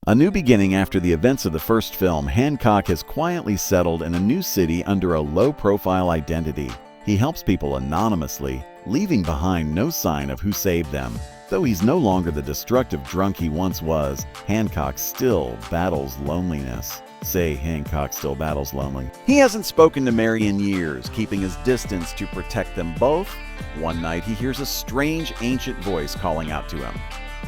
A new beginning after the events of the first film, Hancock has quietly settled in a new city under a low-profile identity. He helps people anonymously, leaving behind no sign of who saved them. Though he's no longer the destructive drunk he once was, Hancock still battles loneliness. Say Hancock still battles lonely. He hasn't spoken to Mary in years, keeping his distance to protect them both. One night he hears a strange ancient voice calling out to him.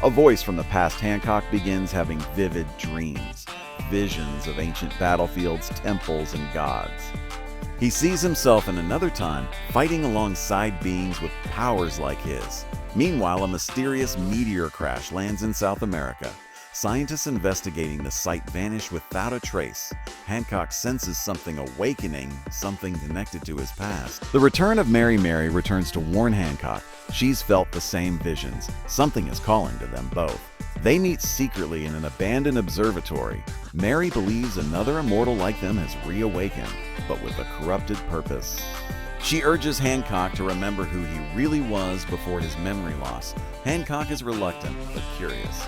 A voice from the past. Hancock begins having vivid dreams, visions of ancient battlefields, temples, and gods. He sees himself in another time, fighting alongside beings with powers like his. Meanwhile, a mysterious meteor crash lands in South America. Scientists investigating the site vanish without a trace. Hancock senses something awakening, something connected to his past. The return of Mary returns to warn Hancock. She's felt the same visions. Something is calling to them both. They meet secretly in an abandoned observatory. Mary believes another immortal like them has reawakened, but with a corrupted purpose. She urges Hancock to remember who he really was before his memory loss. Hancock is reluctant, but curious.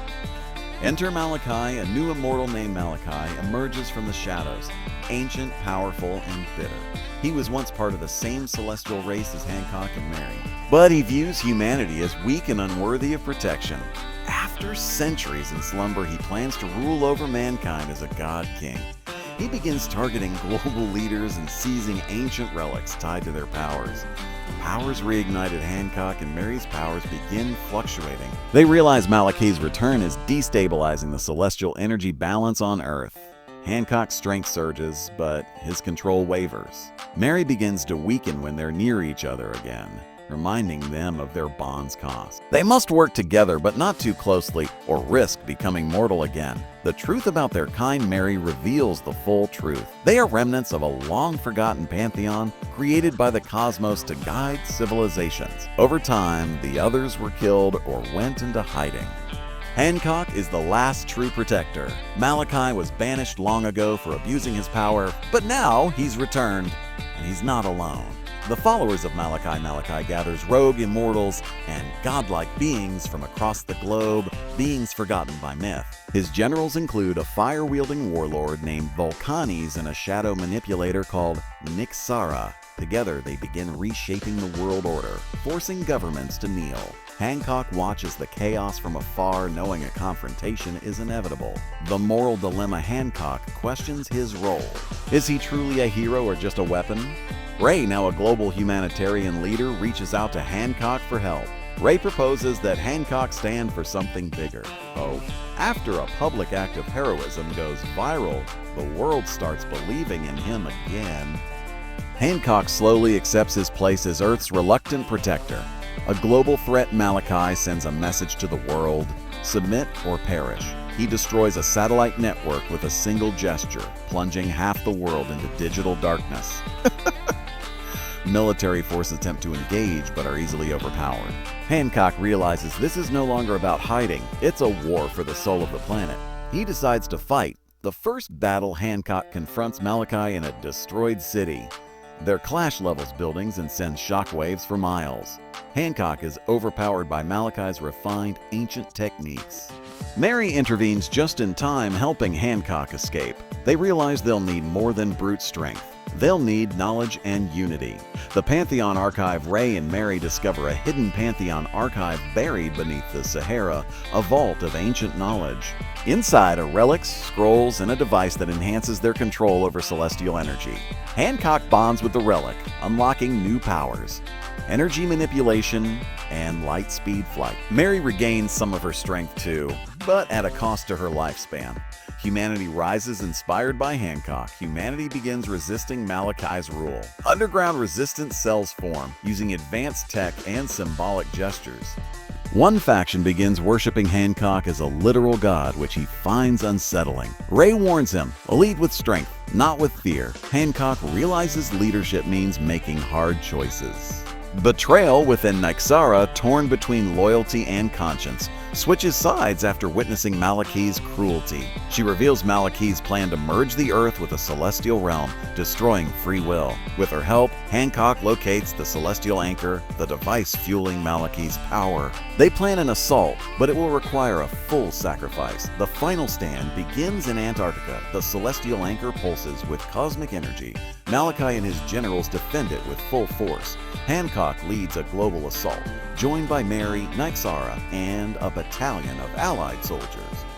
Enter Malachi. A new immortal named Malachi emerges from the shadows, ancient, powerful, and bitter. He was once part of the same celestial race as Hancock and Mary, but he views humanity as weak and unworthy of protection. After centuries in slumber, he plans to rule over mankind as a god king. He begins targeting global leaders and seizing ancient relics tied to their powers. Powers reignited Hancock, and Mary's powers begin fluctuating. They realize Malachi's return is destabilizing the celestial energy balance on Earth. Hancock's strength surges, but his control wavers. Mary begins to weaken when they're near each other again, reminding them of their bond's cost. They must work together, but not too closely, or risk becoming mortal again. The truth about their kind. Mary reveals the full truth. They are remnants of a long-forgotten pantheon created by the cosmos to guide civilizations. Over time, the others were killed or went into hiding. Hancock is the last true protector. Malachi was banished long ago for abusing his power, but now he's returned, and he's not alone. The followers of Malachi gathers rogue immortals and godlike beings from across the globe, beings forgotten by myth. His generals include a fire-wielding warlord named Vulcanes and a shadow manipulator called Nixara. Together, they begin reshaping the world order, forcing governments to kneel. Hancock watches the chaos from afar, knowing a confrontation is inevitable. The moral dilemma. Hancock questions his role. Is he truly a hero or just a weapon? Ray, now a global humanitarian leader, reaches out to Hancock for help. Ray proposes that Hancock stand for something bigger, hope. After a public act of heroism goes viral, the world starts believing in him again. Hancock slowly accepts his place as Earth's reluctant protector. A global threat. Malachi sends a message to the world: submit or perish. He destroys a satellite network with a single gesture, plunging half the world into digital darkness. Military forces attempt to engage but are easily overpowered. Hancock realizes this is no longer about hiding, it's a war for the soul of the planet. He decides to fight. The first battle, Hancock confronts Malachi in a destroyed city. Their clash levels buildings and sends shockwaves for miles. Hancock is overpowered by Malachi's refined ancient techniques. Mary intervenes just in time, helping Hancock escape. They realize they'll need more than brute strength. They'll need knowledge and unity. The Pantheon Archive. Ray and Mary discover a hidden Pantheon archive buried beneath the Sahara, a vault of ancient knowledge. Inside are relics, scrolls, and a device that enhances their control over celestial energy. Hancock bonds with the relic, unlocking new powers: energy manipulation and light speed flight. Mary regains some of her strength too, but at a cost to her lifespan. Humanity rises. Inspired by Hancock, humanity begins resisting Malachi's rule. Underground resistance cells form, using advanced tech and symbolic gestures. One faction begins worshiping Hancock as a literal god, which he finds unsettling. Ray warns him, lead with strength, not with fear. Hancock realizes leadership means making hard choices. Betrayal within Nixara. Torn between loyalty and conscience, switches sides after witnessing Malachi's cruelty. She reveals Malachi's plan to merge the Earth with the celestial realm, destroying free will. With her help, Hancock locates the celestial anchor, the device fueling Malachi's power. They plan an assault, but it will require a full sacrifice. The final stand begins in Antarctica. The celestial anchor pulses with cosmic energy. Malachi and his generals defend it with full force. Hancock leads a global assault, joined by Mary, Nyxara, and a battalion of allied soldiers.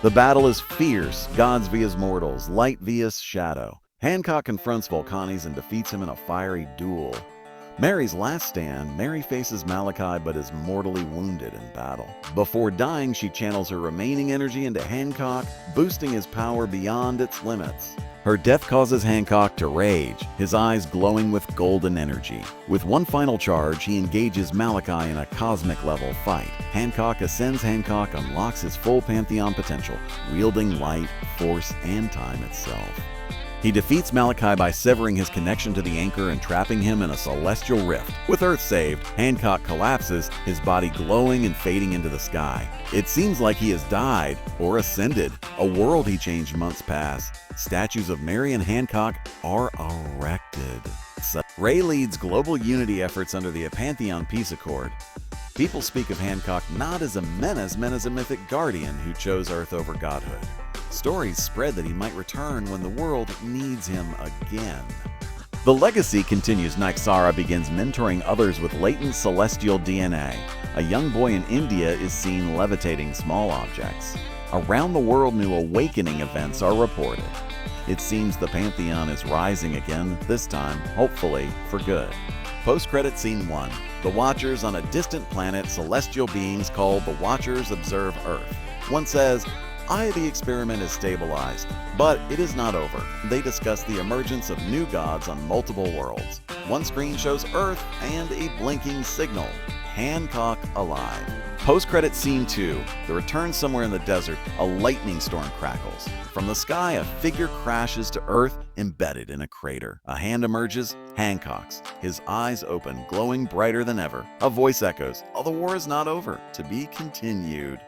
The battle is fierce, gods vs mortals, light vs shadow. Hancock confronts Vulcanes and defeats him in a fiery duel. Mary's last stand, Mary faces Malachi but is mortally wounded in battle. Before dying, she channels her remaining energy into Hancock, boosting his power beyond its limits. Her death causes Hancock to rage, his eyes glowing with golden energy. With one final charge, he engages Malachi in a cosmic-level fight. Hancock ascends. Hancock unlocks his full Pantheon potential, wielding light, force, and time itself. He defeats Malachi by severing his connection to the anchor and trapping him in a celestial rift. With Earth saved, Hancock collapses, his body glowing and fading into the sky. It seems like he has died or ascended. A world he changed months past. Statues of Mary and Hancock are erected. Ray leads global unity efforts under the Pantheon Peace Accord. People speak of Hancock not as a menace, but as a mythic guardian who chose Earth over godhood. Stories spread that he might return when the world needs him again. The legacy continues. Nyxara begins mentoring others with latent celestial DNA. A young boy in India is seen levitating small objects. Around the world, new awakening events are reported. It seems the Pantheon is rising again, this time, hopefully, for good. Post-credit scene 1. The Watchers on a distant planet. Celestial beings called the Watchers observe Earth. One says, the experiment is stabilized, but it is not over. They discuss the emergence of new gods on multiple worlds. One screen shows Earth and a blinking signal. Hancock alive. Post-credit scene 2. The return somewhere in the desert. A lightning storm crackles. From the sky, a figure crashes to Earth, embedded in a crater. A hand emerges. Hancock's. His eyes open, glowing brighter than ever. A voice echoes, "Oh, the war is not over. To be continued."